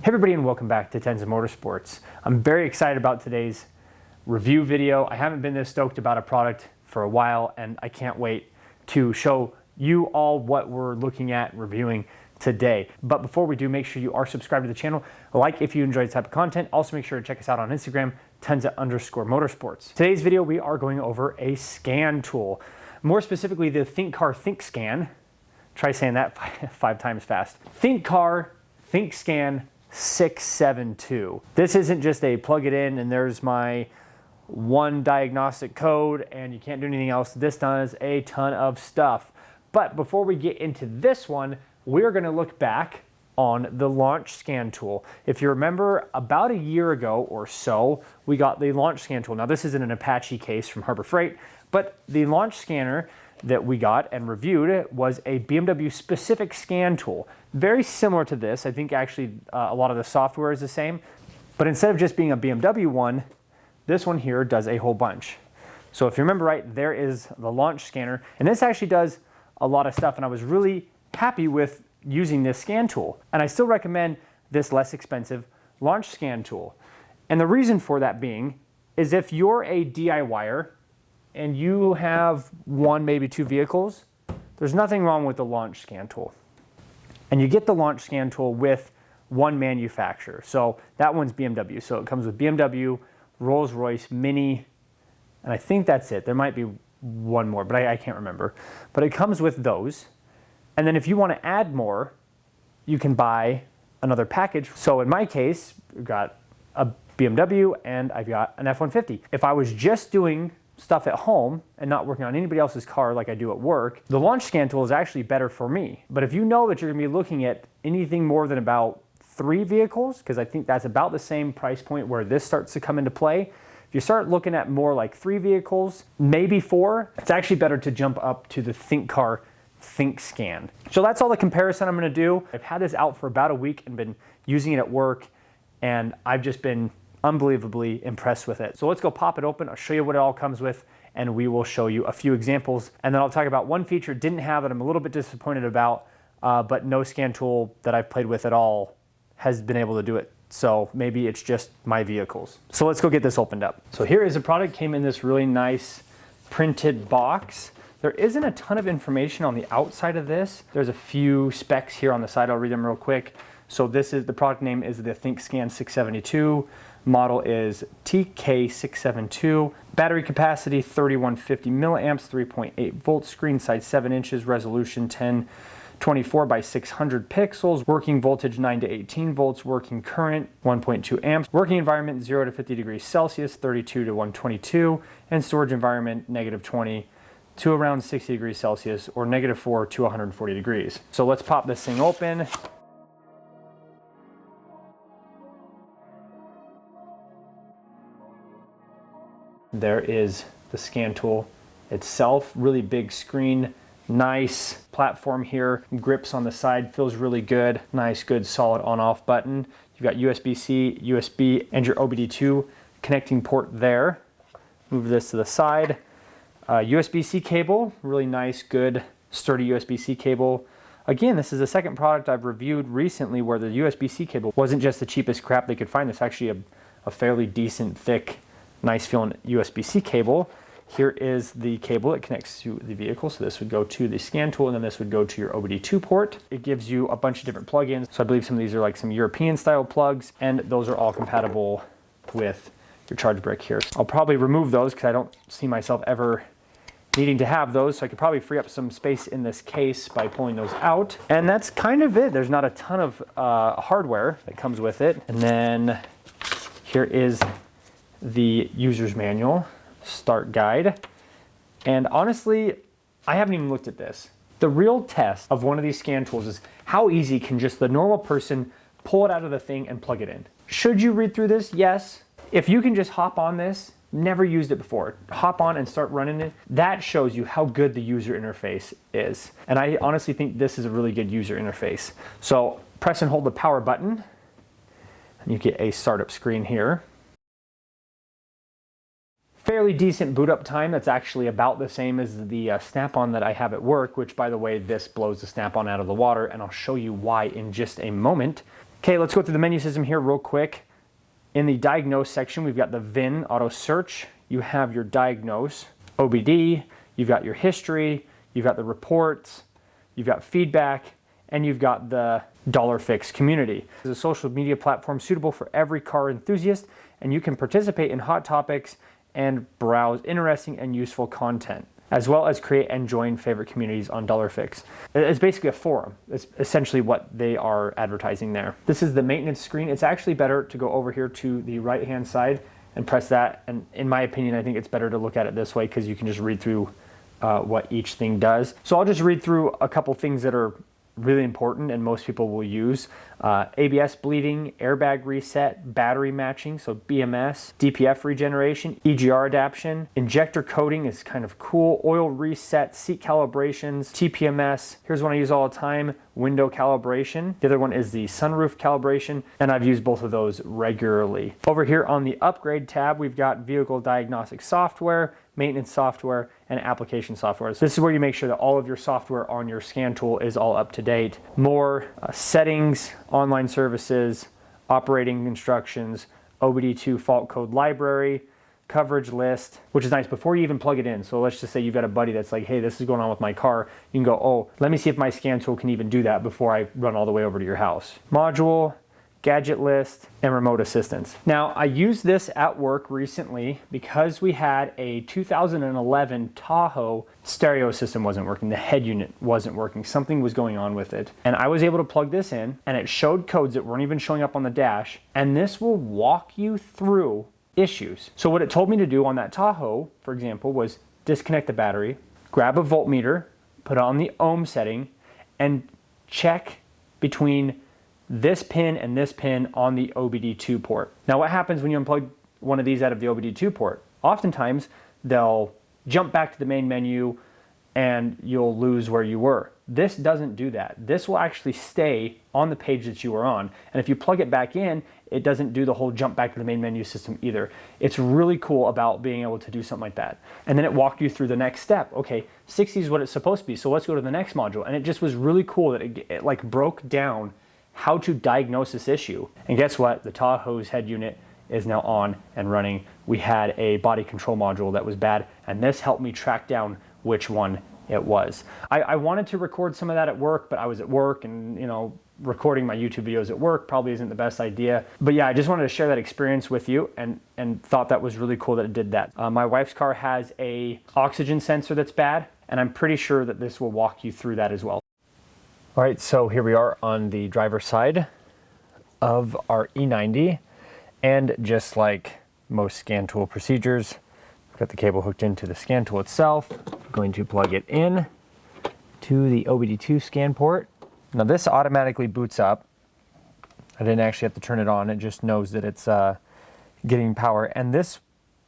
everybody, and welcome back to Tenza Motorsports. I'm very excited about today's review video. I haven't been this stoked about a product for a while, and I can't wait to show you all what we're looking at reviewing today. But before we do, make sure you are subscribed to the channel, like if you enjoy this type of content. Also make sure to check us out on Instagram, Tenza_Motorsports. Today's video, we are going over a scan tool, more specifically the Thinkcar Thinkscan. Try saying that five times fast. Thinkcar Thinkscan 672. This isn't just a plug it in and there's my one diagnostic code and you can't do anything else. This does a ton of stuff. But before we get into this one, we're going to look back on the launch scan tool. If you remember, about a year ago or so, we got the launch scan tool. Now this isn't an Apache case from Harbor Freight, but the launch scanner that we got and reviewed was a BMW specific scan tool. Very similar to this. I think actually a lot of the software is the same, but instead of just being a BMW one, this one here does a whole bunch. So if you remember right, there is the launch scanner, and this actually does a lot of stuff, and I was really happy with using this scan tool. And I still recommend this less expensive launch scan tool. And the reason for that being is if you're a DIYer and you have one, maybe two vehicles, there's nothing wrong with the launch scan tool. And you get the launch scan tool with one manufacturer. So that one's BMW. So it comes with BMW, Rolls-Royce, Mini, and I think that's it. There might be one more, but I can't remember. But it comes with those. And then if you want to add more, you can buy another package. So in my case, we've got a BMW and I've got an F-150. If I was just doing stuff at home and not working on anybody else's car like I do at work, the launch scan tool is actually better for me. But if you know that you're gonna be looking at anything more than about 3 vehicles, because I think that's about the same price point where this starts to come into play. If you start looking at more like 3 vehicles, maybe 4, it's actually better to jump up to the Thinkcar Thinkscan. So that's all the comparison I'm gonna do. I've had this out for about a week and been using it at work, and I've just been unbelievably impressed with it. So let's go pop it open. I'll show you what it all comes with, and we will show you a few examples. And then I'll talk about one feature it didn't have that I'm a little bit disappointed about, but no scan tool that I've played with at all has been able to do it. So maybe it's just my vehicles. So let's go get this opened up. So here is a product, came in this really nice printed box. There isn't a ton of information on the outside of this. There's a few specs here on the side. I'll read them real quick. So this is, the product name is the Thinkscan 672. Model is TK672. Battery capacity 3150 milliamps, 3.8 volts. Screen size 7 inches. Resolution 1024 by 600 pixels. Working voltage 9 to 18 volts. Working current 1.2 amps. Working environment 0 to 50 degrees Celsius, 32 to 122. And storage environment -20 to around 60 degrees Celsius, or -4 to 140 degrees. So let's pop this thing open. There is the scan tool itself. Really big screen, nice platform here. Grips on the side, feels really good. Nice, good, solid on-off button. You've got USB-C, USB, and your OBD2 connecting port there. Move this to the side. USB-C cable, really nice, good, sturdy USB-C cable. Again, this is the second product I've reviewed recently where the USB-C cable wasn't just the cheapest crap they could find. It's actually a fairly decent, thick, nice feeling USB-C cable. Here is the cable that connects to the vehicle. So this would go to the scan tool, and then this would go to your OBD2 port. It gives you a bunch of different plugins. So I believe some of these are like some European style plugs, and those are all compatible with your charge brick here. I'll probably remove those because I don't see myself ever needing to have those, so I could probably free up some space in this case by pulling those out. And that's kind of it. There's not a ton of hardware that comes with it. And then here is the user's manual, start guide. And honestly, I haven't even looked at this. The real test of one of these scan tools is how easy can just the normal person pull it out of the thing and plug it in. Should you read through this? Yes. If you can just hop on this, never used it before, hop on and start running it, that shows you how good the user interface is. And I honestly think this is a really good user interface. So press and hold the power button, and you get a startup screen here. Fairly decent boot up time. That's actually about the same as the snap-on that I have at work, which by the way, this blows the snap-on out of the water, and I'll show you why in just a moment. Okay, let's go through the menu system here real quick. In the diagnose section, we've got the VIN auto search. You have your diagnose, OBD, you've got your history, you've got the reports, you've got feedback, and you've got the $Fix community. It's a social media platform suitable for every car enthusiast, and you can participate in hot topics and browse interesting and useful content, as well as create and join favorite communities on $Fix. It's basically a forum. It's essentially what they are advertising there. This is the maintenance screen. It's actually better to go over here to the right-hand side and press that. And in my opinion, I think it's better to look at it this way because you can just read through what each thing does. So I'll just read through a couple things that are really important and most people will use. ABS bleeding, airbag reset, battery matching, so BMS, DPF regeneration, EGR adaptation, injector coating is kind of cool, oil reset, seat calibrations, TPMS, here's one I use all the time, window calibration. The other one is the sunroof calibration, and I've used both of those regularly. Over here on the upgrade tab, we've got vehicle diagnostic software, maintenance software, and application software. So this is where you make sure that all of your software on your scan tool is all up to date. More settings, online services, operating instructions, OBD2 fault code library, coverage list, which is nice before you even plug it in. So let's just say you've got a buddy that's like, hey, this is going on with my car. You can go, oh, let me see if my scan tool can even do that before I run all the way over to your house. Module, gadget list, and remote assistance. Now, I used this at work recently because we had a 2011 Tahoe stereo system wasn't working. The head unit wasn't working. Something was going on with it. And I was able to plug this in, and it showed codes that weren't even showing up on the dash. And this will walk you through issues. So what it told me to do on that Tahoe, for example, was disconnect the battery, grab a voltmeter, put it on the ohm setting, and check between this pin and this pin on the OBD2 port. Now what happens when you unplug one of these out of the OBD2 port? Oftentimes they'll jump back to the main menu and you'll lose where you were. This doesn't do that. This will actually stay on the page that you were on. And if you plug it back in, it doesn't do the whole jump back to the main menu system either. It's really cool about being able to do something like that. And then it walked you through the next step. Okay, 60 is what it's supposed to be, so let's go to the next module. And it just was really cool that it like broke down how to diagnose this issue. And guess what? The Tahoe's head unit is now on and running. We had a body control module that was bad, and this helped me track down which one it was. I wanted to record some of that at work, but I was at work, and you know, recording my YouTube videos at work probably isn't the best idea. But yeah, I just wanted to share that experience with you and thought that was really cool that it did that. My wife's car has a oxygen sensor that's bad, and I'm pretty sure that this will walk you through that as well. All right, so here we are on the driver's side of our E90, and just like most scan tool procedures, we've got the cable hooked into the scan tool itself. We're going to plug it in to the OBD2 scan port. Now this automatically boots up. I didn't actually have to turn it on, it just knows that it's getting power, and this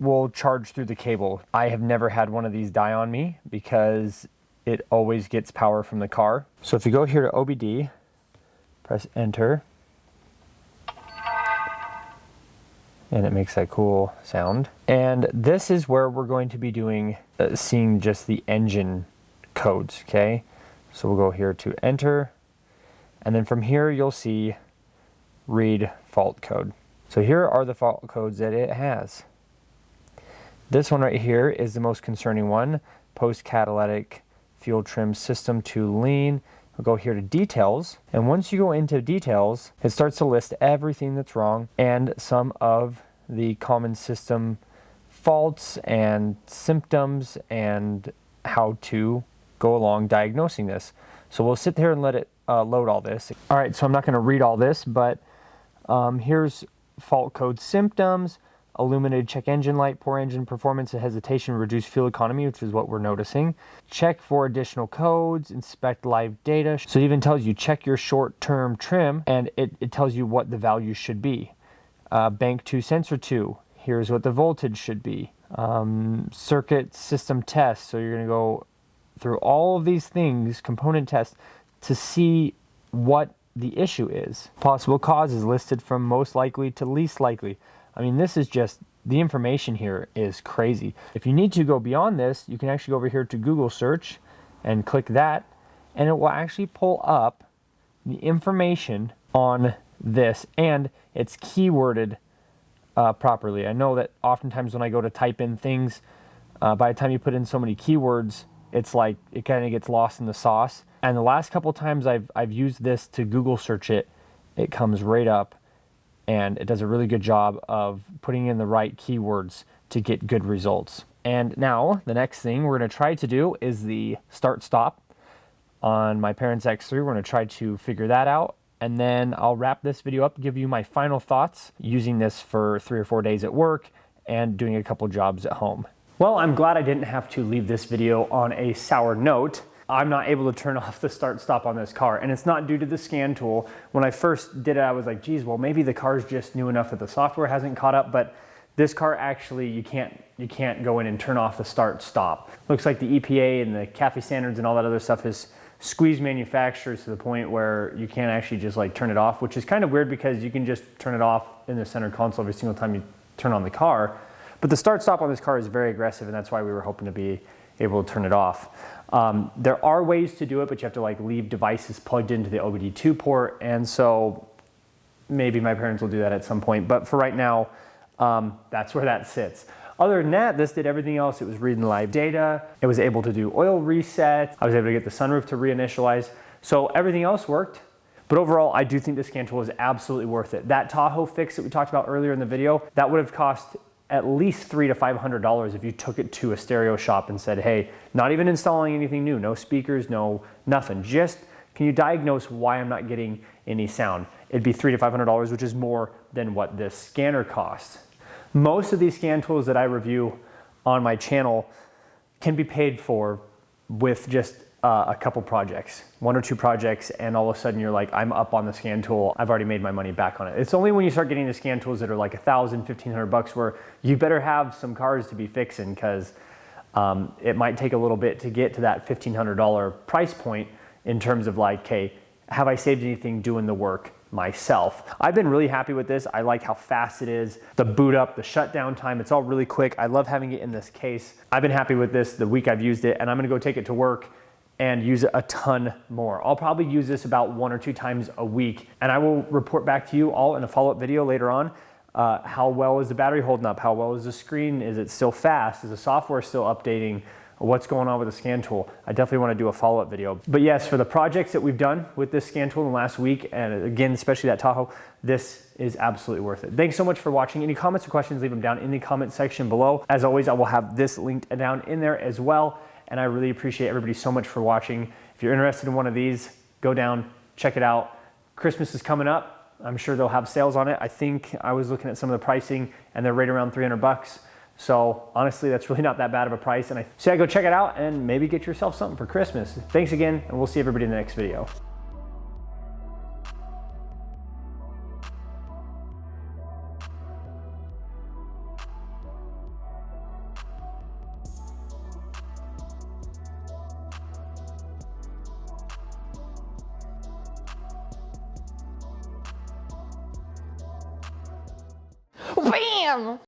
will charge through the cable. I have never had one of these die on me because it always gets power from the car. So if you go here to OBD, press enter, and it makes that cool sound. And this is where we're going to be doing, seeing just the engine codes, okay? So we'll go here to enter, and then from here you'll see read fault code. So here are the fault codes that it has. This one right here is the most concerning one, post-catalytic fuel trim system to lean. We'll go here to details, and once you go into details, it starts to list everything that's wrong and some of the common system faults and symptoms and how to go along diagnosing this. So we'll sit there and let it load all this. All right, so I'm not going to read all this, but here's fault code symptoms: illuminated check engine light, poor engine performance and hesitation, reduced fuel economy, which is what we're noticing. Check for additional codes, inspect live data. So it even tells you check your short-term trim, and it tells you what the value should be. Bank 2 sensor 2, here's what the voltage should be. Circuit system test, so you're going to go through all of these things, component tests, to see what the issue is. Possible causes listed from most likely to least likely. I mean, this is just, the information here is crazy. If you need to go beyond this, you can actually go over here to Google search and click that, and it will actually pull up the information on this, and it's keyworded properly. I know that oftentimes when I go to type in things, by the time you put in so many keywords, it's like it kind of gets lost in the sauce. And the last couple times I've used this to Google search it, it comes right up, and it does a really good job of putting in the right keywords to get good results. And now the next thing we're going to try to do is the start stop on my parents' X3. We're going to try to figure that out, and then I'll wrap this video up, give you my final thoughts using this for 3 or 4 days at work and doing a couple jobs at home. Well, I'm glad I didn't have to leave this video on a sour note. I'm not able to turn off the start stop on this car, and it's not due to the scan tool. When I first did it, I was like, geez, well, maybe the car's just new enough that the software hasn't caught up, but this car actually, you can't go in and turn off the start stop. Looks like the EPA and the CAFE standards and all that other stuff is squeeze manufacturers to the point where you can't actually just like turn it off, which is kind of weird because you can just turn it off in the center console every single time you turn on the car. But the start stop on this car is very aggressive, and that's why we were hoping to be able to turn it off. There are ways to do it, but you have to like leave devices plugged into the OBD2 port, and so maybe my parents will do that at some point. But for right now, that's where that sits. Other than that, this did everything else. It was reading live data. It was able to do oil reset. I was able to get the sunroof to reinitialize. So everything else worked. But overall, I do think the scan tool is absolutely worth it. That Tahoe fix that we talked about earlier in the video, that would have cost at least $300 to $500 if you took it to a stereo shop and said, hey, not even installing anything new, no speakers, no nothing. Just, can you diagnose why I'm not getting any sound? It'd be $300 to $500, which is more than what this scanner costs. Most of these scan tools that I review on my channel can be paid for with just a couple projects, 1 or 2 projects, and all of a sudden you're like, I'm up on the scan tool. I've already made my money back on it. It's only when you start getting the scan tools that are like $1,000, $1,500 where you better have some cars to be fixing, because it might take a little bit to get to that $1,500 price point in terms of like, hey, have I saved anything doing the work myself? I've been really happy with this. I like how fast it is. The boot up, the shutdown time, it's all really quick. I love having it in this case. I've been happy with this the week I've used it, and I'm gonna go take it to work and use it a ton more. I'll probably use this about 1 or 2 times a week, and I will report back to you all in a follow-up video later on. How well is the battery holding up? How well is the screen? Is it still fast? Is the software still updating? What's going on with the scan tool? I definitely want to do a follow-up video. But yes, for the projects that we've done with this scan tool in the last week, and again, especially that Tahoe, this is absolutely worth it. Thanks so much for watching. Any comments or questions, leave them down in the comment section below. As always, I will have this linked down in there as well. And I really appreciate everybody so much for watching. If you're interested in one of these, go down, check it out. Christmas is coming up. I'm sure they'll have sales on it. I think I was looking at some of the pricing, and they're right around $300. So honestly, that's really not that bad of a price. And I say go check it out and maybe get yourself something for Christmas. Thanks again, and we'll see everybody in the next video. Bam!